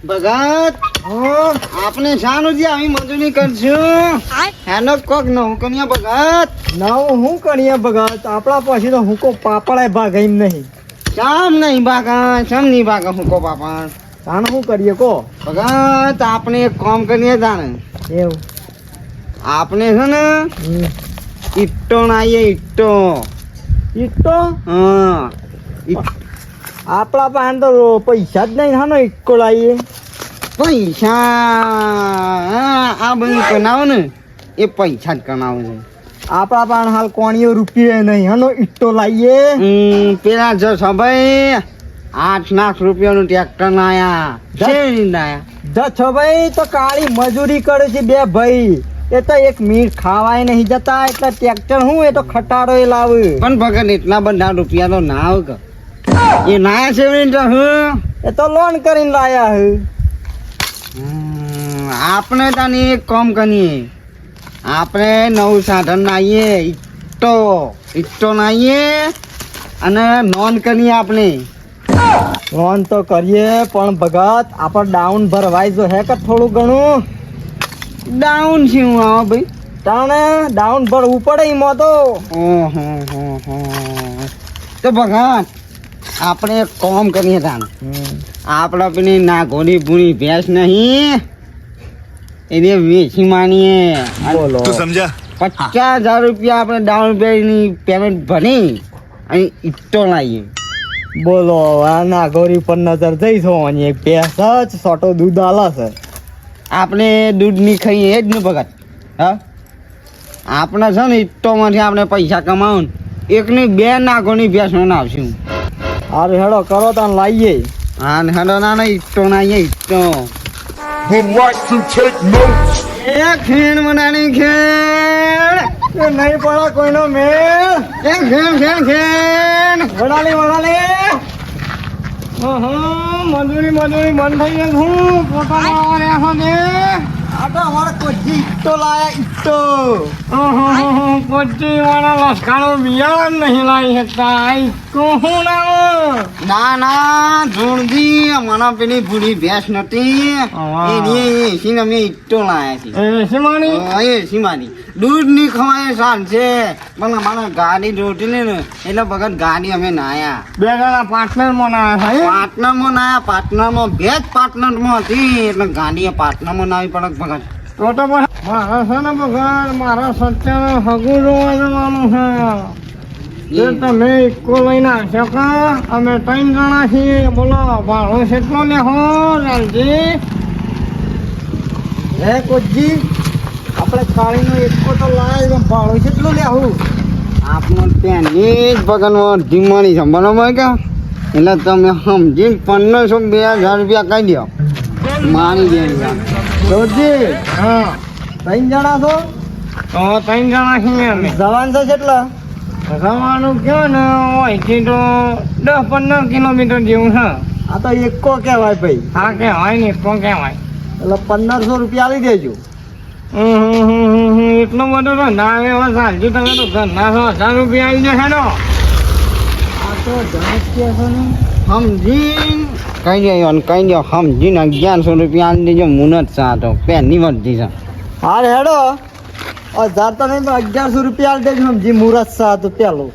ભગત આપણે શાનું જે આવી મજૂરી કરશું એનો કોક નવું કરીએ ભગત. નવું હું કરીએ ભગત? આપણા પછી તો હુંકો પાપડાય ભાગ એમ નહીં. શામ નહીં ભાગા, શામ નહીં ભાગા હુકો પાપા. તાણ શું કરીએ કો ભગત આપણે એક કામ કરીએ તાણે. એવું આપણે છે ને ઈટ્ટો નાઈએ ઈટ્ટો. ઈટો હા આપણા પાસે તો પૈસા જ નહીં હા ઈટકો લાવીએ. પૈસા આ બધું કરાવો ને એ પૈસા જ કરાવો છે. આપણા પાસે હાલ કોણીઓ રૂપિયા નહીં હનો ઈટો લાવીએ. પેલા જો ભાઈ 8 લાખ રૂપિયાનું ટ્રેક્ટર ના આયા. શેની ના આયા? જછો ભાઈ તો કાળી મજૂરી કરે છે બે ભાઈ. એ તો એક મિનિટ ખાવાય નહીં જતા એટલે ટ્રેક્ટર હું એ તો ખટાડો એ લાવે. પણ ભગત એટલા બધા રૂપિયા તો ના આવે કે એ ના છે એ તો લોન કરીને લાયા હે. આપણે તને એક કામ કરીએ. આપણે નવું સાધન નાઈએ ઈટ્ટો નાઈએ અને નોન કરીએ. આપણે લોન તો કરીએ પણ ભગત આપણે ડાઉન ભરવાય જો હે કે થોડું ઘણું. ડાઉન છે હું આવો ભાઈ તાણે ડાઉન ભરવું પડે એમાં તો. ઓહો તો ભગત આપણે એક કામ કરીએ તાને. આપણે પેલી નાગોની ભૂની ભેંસ નહીં એને વેચી માનીએ. બોલો તું સમજા? 50,000 રૂપિયા આપણે ડાઉન પેમેન્ટ ભરી અને ઈટ્ટો લાવીએ. બોલો આ નાગોરી પર નજર જઈ છો અને એક ભેંસ જ સોટો દૂધ આલે છે. આપણે દૂધ ની ખાઈએ એ જ ને ભગત. હા આપણે છે ને ઈટ્ટોમાંથી આપણે પૈસા કમાવું ને એકની 2 નાગોની ભેંસો નાવશું. અરે હેડો કરો તાન લાવીએ. હા ને હેડો ના ઈટ્ટો નાઈએ ઈટ્ટો. Would like to take notes. એ ખેણ મનાની ખેણ એ નહીં પડે કોઈનો મેળ. એ ખેણ વડાલી મજૂરી બંધ થઈ ગઈ. હું પોતાનો આ તો અમારે કોચી ઈટો લાયા ઈટો. કોચી વાળા લસકાનો બિયારણ નહીં લાવી શકતા. શું ના ના જોણજી અમારા પેલી ભૂરી ભેંસ નથી એની અમે ઈટ્ટો લાયા છીએ. એસી મારી દૂધ ની ખવાય ચાલશે પણ અમારા ગાડી જોતી ને એટલે ભગત ગાડી અમે નાયા. 2 જણા પાર્ટનરમાં નાયા. પાર્ટનરમાં ભેજ પાર્ટનરમાં હતી એટલે ગાડી પાર્ટનરમાં નાવી પડે ભગત. તો મારા છે ને ભગત મારા સત્યાનો હગું જોવા જવાનું છે. તમે ઇકો લઈને આવશો કે? અમે 3 જણા છીએ. બોલો ભાડો કેટલો લેહો લાલજી? હે કોચજી આપણે કાળીનો ઇકો તો લાય ભાડો કેટલું લેવું? આપણો પેલી જ ભગત ધીમાની છે બરોબર કે એટલે તમે સમજી 1500-2000 રૂપિયા કહી દો મારી દે. કોચજી હા 3 જણા છો? તો 3 જણા છીએ અમે. જવાન છે કેટલા? રવાનું કયો ને અહીંથી તો 10-15 કિલોમીટર જેવું છે. આ તો એકો કહેવાય ભાઈ. હા કહેવાય ને તો કહેવાય. એટલે 1500 રૂપિયા આપી દેજો. એટલો બધો તો ના આવે હવે ચાલજો. તમે તો ઘરના 1000 રૂપિયા આવી જશે ને. આ તો જણસ કે છે ને સમજીને કહી દો સમજીને 1100 રૂપિયા આવી દેજો. મુનત સા તો પેનની વર્ધી છે. હા હેડો 1000 તો નહીં તો 1100 રૂપિયા આપી દેજો. સમજી મુહૂર્ત સા તો પેલું.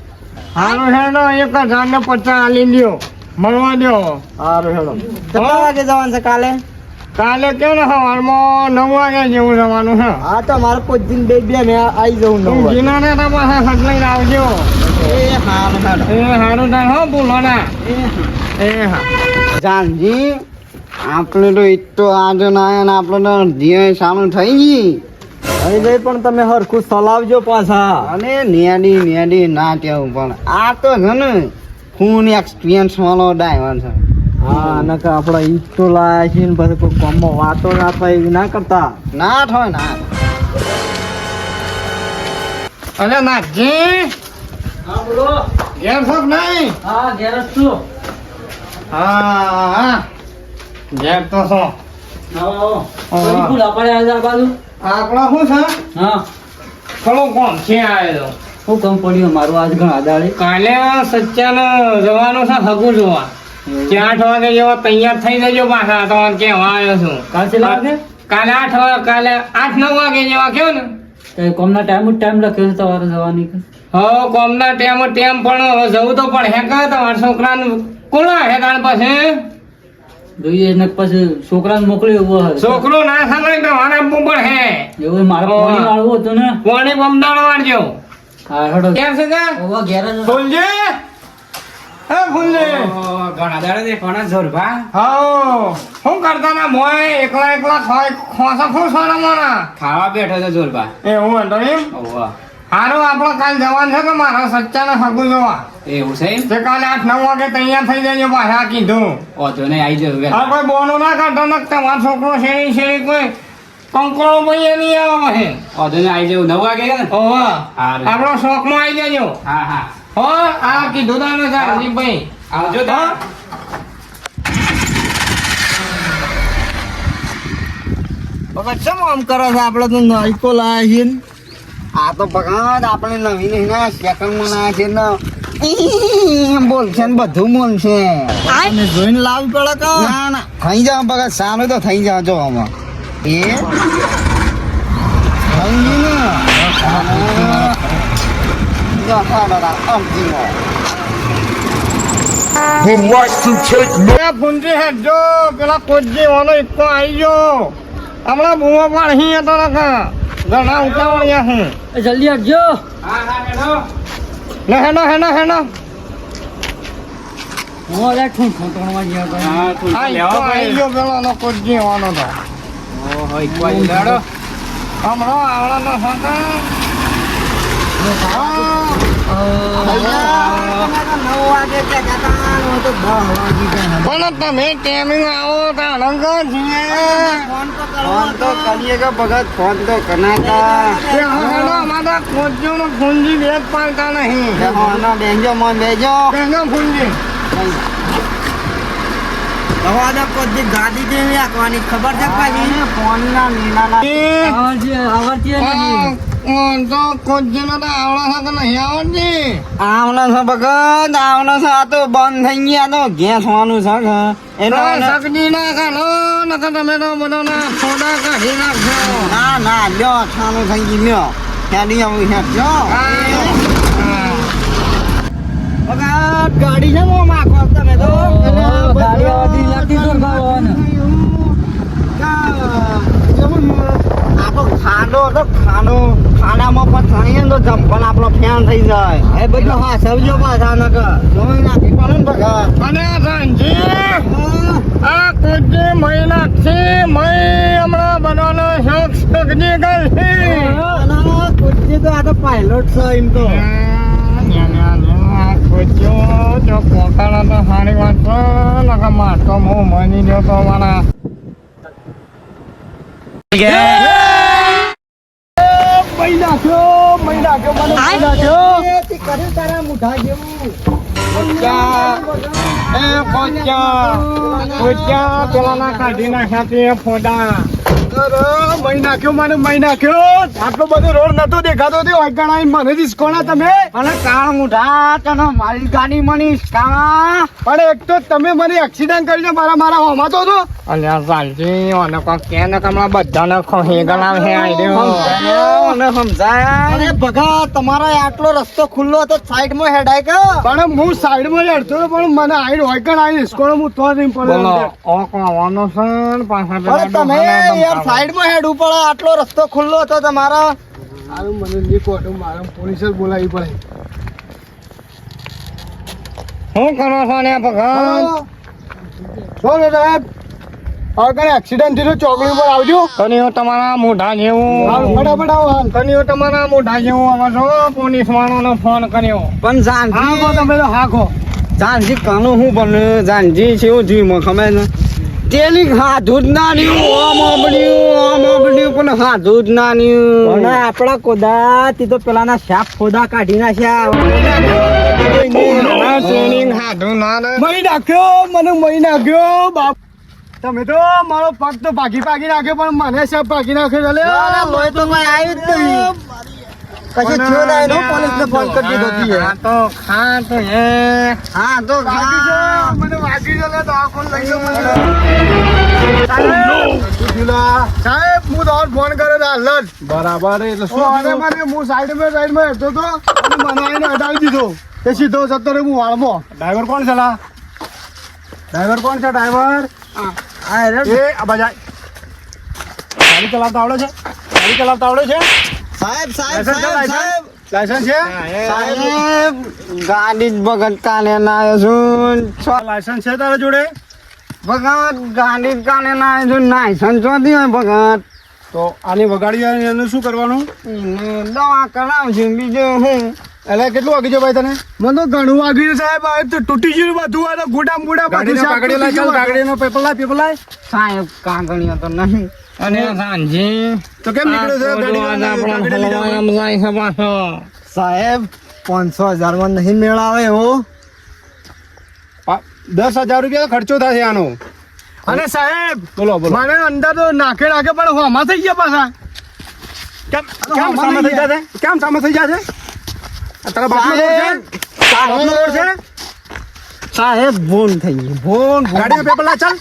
હારો હેડો 1050 આલી લ્યો મળવા દો. સારું હેડો. કેટલા વાગે જવાનું છે કાલે? કાલે કેમ ને સવારમાં 9 વાગે જેવું જવાનું છે. હા તો મારે પોચીને બે મેં આવી જવું 9 વાગે. જીનાને તમારે સટલાઈને આવજો. એ સારું થાય હો બોલો ના. એ હા જાનજી આપણે તો એટલો આજે ના આવ્યા ને આપણે તો ધીરે સારું થઈ ગઈ. અહીં જઈ પણ તમે હરખું ચલાવજો પાછા. અને નેડી ના કેવું પણ આ તો છે ને ફૂલ એક્સપિરિયન્સ વાળો ડ્રાઈવર છે. હા નકર આપણે ઈટો લાયા છીએ ને પછી કોઈ કામમાં વાતો ના થાય એવી ના કરતા. ના થાય ના. અરે નાથજી હા બોલો. ઘેર છો કે નહીં? હા ઘેર જ છું. હા ઘેર તો છો. આકડા શું છે? હા થોડું કોણ છે આવેલો. શું કામ પડ્યું મારું આજ ઘણા દાડે? કાલે સચ્ચાને જવાનું છે હગું જોવા. 8 વાગે જેવો તૈયાર થઈ જજો પાછા તમારે કેવા આવ્યો છું કાલે 8-9 વાગે જેવા કેવો ને કોમના ટાઈમ લખ્યો છે તમારે જવાની હો કોમના ટેમ પણ હવે જવું તો પડે હે કા તમારા છોકરાને કોના હે કાન પાસે જોઈએ ને પછી છોકરાને મોકલી એવો હોય છોકરો ના સાંભળે તો મારે આપવું પણ હે એવું મારે પાણી વાળવું હતું ને પાણી બમદાણો વાળજો હા હેડો કેમ છે કા ઓવા ઘેર જ ફૂલજી હે ફૂલજી ઘણા દાડે દેખવાના જોરભા હાઓ શું કરતા ના મોય એકલા ખોસા ખોસવાના મોના ખાવા બેઠો તો જોરભા એવું હતો એમ ઓવા હારું આપણે કાલ જવાનું છે કે મારા સચ્ચાને હગું જોવા એવું છે તે કાલે 8-9 વાગે તૈયાર થઈ જજો પાછા કીધું ઓતો નહીં આવી જવું આ કોઈ બોનો ના કાઢો ને તમારો છોકરો શેરી કોઈ કંકોળો ભાઈ નહીં આવે પછી ઓતો નહીં આવી જવું 9 વાગે ને ઓહો હારું. આપણો શોખમાં આવી જજો હા હા હો આ કીધું તાને સાજીભાઈ આવજો તો ભગત કેમ આમ કરો છો આપણે તો નાઈકો લાયા છીએ ને? આ તો ભગત આપણે નવી નહીં ના સેકન્ડમાં લાયા છે ને એમ બોલશે ને બધું બોલશે અને જોઈને લાવવી પડે કે ના ના થઈ જાવ ભગત સારું તો થઈ જાવ જો આમાં એ થઈ ગયું ને જો હા દાદા અમજી Would like to take notes. પેલા ફૂંજી હેડજો પેલા કોજી વાનો ઇક્કો આવી ગયો હમણાં બુમો પણ અહીં હતો નકા ઘણા ઉતાવળ્યા છે જલ્દી આવજો ને હેનો હું અરે ઠૂંઠણમાં ગયા કરે આ ઇક્કો આવી ગયો પેલો નો કોજી વાનો તો હમણાં આવડાનો પણ તમે ટાઈમિંગ આવો તો અલંગ ફોન તો કરીએ કે ભગત ફોન તો કરનાતા અમારા કોજીઓ નો ફૂંજી વેદ પાડતા નહીં બેંજો મોન બેજો કેનો ફૂંજી ગાડી કેવી રાખવાની ખબર છે પાછી ફોન ના નીના આવડતી નથી તો કોજી નો તો આવડા છે કે નહીં આવડતી આવનો છે ભગત આવનો છે આ તો બંધ થઈ ગયા તો ગેસ હોવાનું છે કે એનો સકડી ના કાઢો નકર તમે તો બધાના સોડા કાઢી નાખશો ના ના લ્યો છાનું થઈ ગયું લ્યો હેડી આવું હેડજો ભગત ગાડી છે મો માખો તમે તો ગાડી આવતી લાગતી તો ભાવવાને આ તો ખાડામાં પણ થઈએ ને તો જંપલ આપણો ફેન થઈ જાય એ બધું હા સમજો પાછા નકર જોઈ નાખી પડે ને ભગત અને સાંજી આ કોજી મહી નાખશે હમણાં બધાનો શોખ સગજી ગઈ તો આ તો પાયલોટ છે એમ તો કોજીઓ જો પોતાના તો સારી વાત છે નકર માટો હું મની ગયો તો મારા પેલા કાઢી નાખ્યા ફોટા આટલો બધો રોડ નતો દેખાતો મને ડિસ્કોના તમે અને કાળ મુઠા તને મારી ગાડી મનીશ કા પણ એક તો તમે મને એક્સિડન્ટ કરીને મારા હોમાતો હતો અલ્યા સાંજી અને કોઈ કે ને હમણાં બધાને ખોહી ગણાવે મને સમજાય અરે ભગત તમારો આટલો રસ્તો ખુલ્લો હતો સાઈડ માં હેડાય કે પણ હું સાઈડ માં હેડતો હતો પણ મને આઈડ હોય કે ના ડિસ્કોનો હું તો નહીં બોલો પડે ઓ કોવાનો છે ને પાછા અરે તમે યાર સાઈડ માં હેડવું પડે આટલો રસ્તો ખુલ્લો હતો તમારો સારું મને નહીં કોટો મારે પોલીસ જ બોલાવી પડે શું કરો છો ને ભગવાન શું છે સાહેબ હવે એક્સિડન્ટ થયું ચોકડી ઉપર આવજો કનીઓ તમારા મોઢા જેવું ફટાફટ આવો હાલ કનીઓ તમારા મોઢા જેવું હવે છો પોલીસ વાળાનો ફોન કર્યો પણ જાનજી હાખો તમે તો હાખો જાનજી કાનું હું બને જાનજી છે એવું જીવ ખબર ને તેલી હાથું જ ના રહ્યું આમ પડ્યું પણ હાથું જ ના રહ્યું આપડા કોદા તે તો પેલાના શાપ ખોદા કાઢી નાખ્યા ટ્રેનિંગ હાથું ના રે મહી નાખ્યો મને મહી નાખ્યો બાપ તમે તો મારો પગ તો ભાગી નાખ્યો પણ મને સાહેબ ભાગી નાખ્યો ચાલે લોહી તો કઈ આવ્યું જ નહીં કશું થયું ના એનો પોલીસને ફોન કરી દીધો હતી હા તો ખા તો હે હા તો ખા. મને વાગી ગયો લે દવાખાને લઈ જાઓ મને સાહેબ હું તમારો ફોન કર્યો તો હાલ જ બરાબર એટલે ઓ, અરે મને હું સાઈડમાં હેઠતો હતો અને મને આવીને હટાવી દીધો એ સીધો જતો રહ્યો હું વાળમાં ડ્રાઈવર કોણ છે લા ડ્રાઈવર કોણ છે ડ્રાઈવર આ રે એ આ બાજા ગાડી ચલાવતા આવડે છે ગાડી ચલાવતા આવડે છે સાહેબ સાહેબ લાયસન્સ છે સાહેબ લાયસન્સ છે સાહેબ ગાડી જ બગડ કાલે ના આવ્યો છું લાયસન્સ છે તારા જોડે ભગત ગાડી જ કાલે ના આવ્યો છું લાયસન્સ ચોથી હોય ભગત તો આની વગાડી આવે એનું શું કરવાનું એને દવા કરાવશું બીજું હું એટલે કેટલું વાગી છે ભાઈ તને મને તો ઘણું વાગ્યું છે સાહેબ આ તો તૂટી ગયું બધું આ તો ગોડા મોડા ગાડીનો કાગળિયો લાય ચાલ ગાડીનો પેપર લાય સાહેબ કાગળિયા તો નહીં અને સાંજે તો કેમ નીકળ્યો છે ગાડી લઈ જાઓ. સાહેબ 500,000 માં નહીં મેળાવે એવો 10,000 રૂપિયા ખર્ચો થશે આનો અને સાહેબ બોલો બોલો મને અંદર તો નાખે પણ હોમાં થઈ ગયા પાછા કેમ કેમ સામે થઈ જશે કેમ સામે થઈ જશે આ તારા બાપનો રોડ છે બાપનો રોડ છે સાહેબ ભૂલ થઈ ગઈ ભૂલ ગાડીનો પેપર લાય ચાલ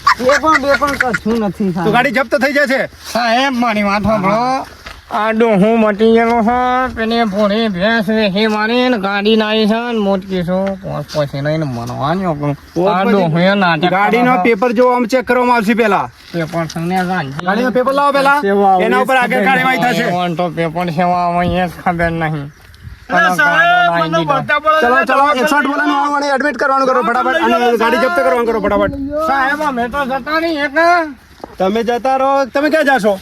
બે પણ કશું નથી તો સાહેબ ગાડી જપ્ત થઈ જશે સાહેબ મારી વાત સાંભળો આ ડોહું મટી ગયેલો છે પેલી ભોળી ભેંસ વેચી મારીને ગાડી લાવી છે ને મોટકી છું પછી લઈને મનવાની આ ડોહું એ નાટક ગાડીનો પેપર જો આમ ચેક કરવામાં આવશે પેલા પેપર સંને ગાડીનો પેપર લાવો પેલા એના ઉપર આગળ કાર્યવાહી થશે તો પેપર સેવા એ જ ખબર નહીં ચલો ચલો 108 બોલાનું આવવાનું એડમિટ કરવાનું કરો ફટાફટ અને ગાડી જપ્ત કરવાનું કરો ફટાફટ સાહેબ અમે તો જતા નહીં એક તમે જતા રહો તમે ક્યાં જાશો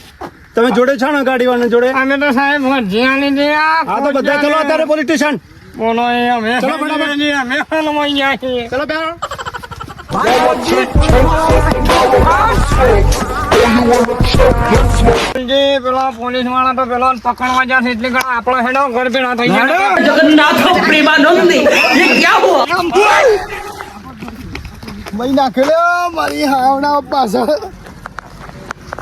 તમે જોડે છો ને ગાડી વાળા જોડે અમે તો સાહેબ જ્યાં દે હા તો બધા ચલો અત્યારે પોલીસ સ્ટેશન બોલો એ અમે ચલો ફટાફટ અમે હલવાઈ ગયા છીએ ચલો બેહો પેલા પોલીસ વાળા તો પેલા પકડવા જશે એટલે ઘણા આપણો હેડો ઘર ભેળા થઈ ગયા મહી નાખેલો મારી હાવડા પાછળ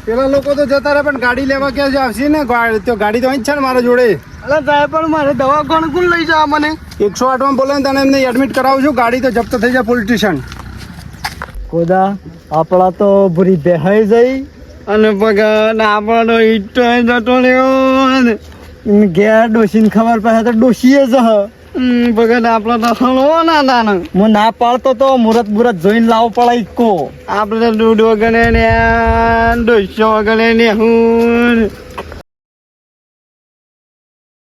પેલા લોકો તો જતા રહે પણ ગાડી લેવા ક્યાં જ આવશે ને તો ગાડી તો અહીં જ છે ને મારા જોડે અલા સાહેબ પણ મારે દવાખાને કોણ લઈ જવા મને 108 માં બોલે તને એમને એડમિટ કરાવું છું ગાડી તો જપ્ત થઈ જાય પોલીસ સ્ટેશન કોદા આપણા તો ભૂરી બેહાઈ જઈ અને પગન આપણો ઈટો જતો રહ્યો ઘેર ડોશીને ખબર પડે તો ડોશીએ જ પગન આપણો તો હળવો ના દાન હું ના પાડતો તો મુરત જોઈને લાવો પડે ઈકો આપણે તો દૂધ વગરે ને ડોસ્યો વગરે ને હું